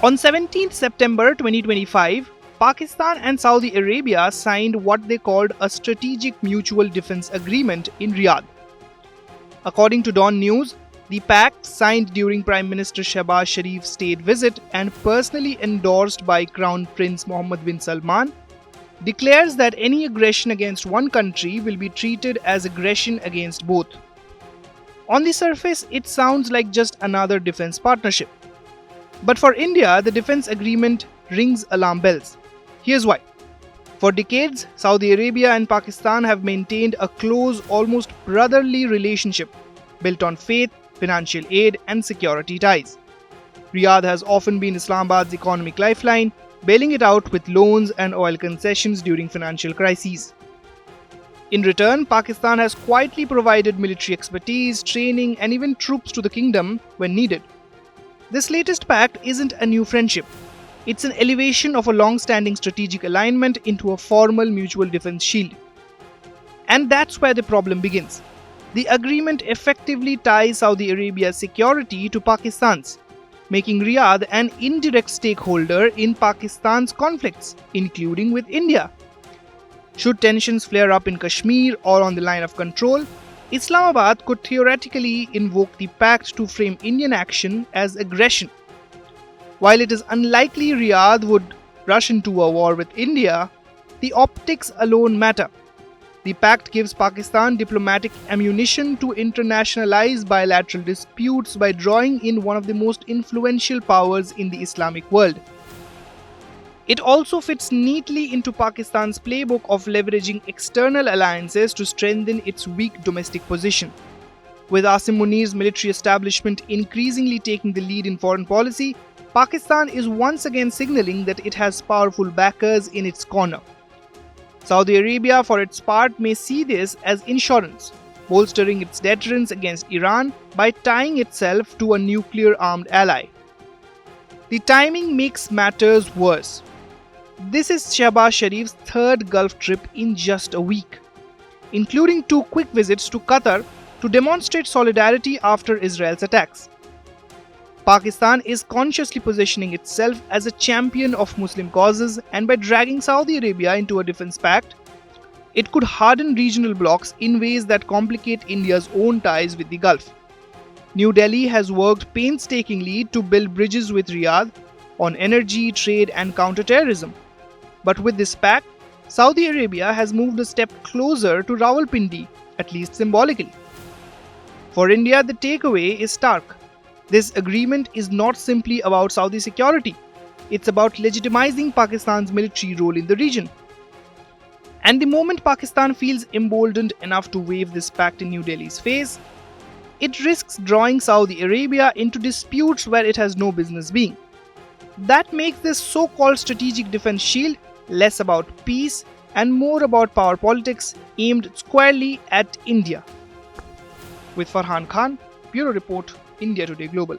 On 17th September 2025, Pakistan and Saudi Arabia signed what they called a Strategic Mutual Defense Agreement in Riyadh. According to Dawn News, the pact, signed during Prime Minister Shehbaz Sharif's state visit and personally endorsed by Crown Prince Mohammed bin Salman, declares that any aggression against one country will be treated as aggression against both. On the surface, it sounds like just another defense partnership. But for India, the defense agreement rings alarm bells. Here's why. For decades, Saudi Arabia and Pakistan have maintained a close, almost brotherly relationship built on faith, financial aid, and security ties. Riyadh has often been Islamabad's economic lifeline, bailing it out with loans and oil concessions during financial crises. In return, Pakistan has quietly provided military expertise, training, and even troops to the kingdom when needed. This latest pact isn't a new friendship. It's an elevation of a long-standing strategic alignment into a formal mutual defense shield. And that's where the problem begins. The agreement effectively ties Saudi Arabia's security to Pakistan's, making Riyadh an indirect stakeholder in Pakistan's conflicts, including with India. Should tensions flare up in Kashmir or on the line of control, Islamabad could theoretically invoke the pact to frame Indian action as aggression. While it is unlikely Riyadh would rush into a war with India, the optics alone matter. The pact gives Pakistan diplomatic ammunition to internationalize bilateral disputes by drawing in one of the most influential powers in the Islamic world. It also fits neatly into Pakistan's playbook of leveraging external alliances to strengthen its weak domestic position. With Asim Munir's military establishment increasingly taking the lead in foreign policy, Pakistan is once again signaling that it has powerful backers in its corner. Saudi Arabia, for its part, may see this as insurance, bolstering its deterrence against Iran by tying itself to a nuclear-armed ally. The timing makes matters worse. This is Shehbaz Sharif's third Gulf trip in just a week, including 2 quick visits to Qatar to demonstrate solidarity after Israel's attacks. Pakistan is consciously positioning itself as a champion of Muslim causes, and by dragging Saudi Arabia into a defense pact, it could harden regional blocs in ways that complicate India's own ties with the Gulf. New Delhi has worked painstakingly to build bridges with Riyadh on energy, trade, and counterterrorism. But with this pact, Saudi Arabia has moved a step closer to Rawalpindi, at least symbolically. For India, the takeaway is stark. This agreement is not simply about Saudi security. It's about legitimizing Pakistan's military role in the region. And the moment Pakistan feels emboldened enough to wave this pact in New Delhi's face, it risks drawing Saudi Arabia into disputes where it has no business being. That makes this so-called strategic defense shield less about peace and more about power politics aimed squarely at India. With Farhan Khan, Bureau Report, India Today Global.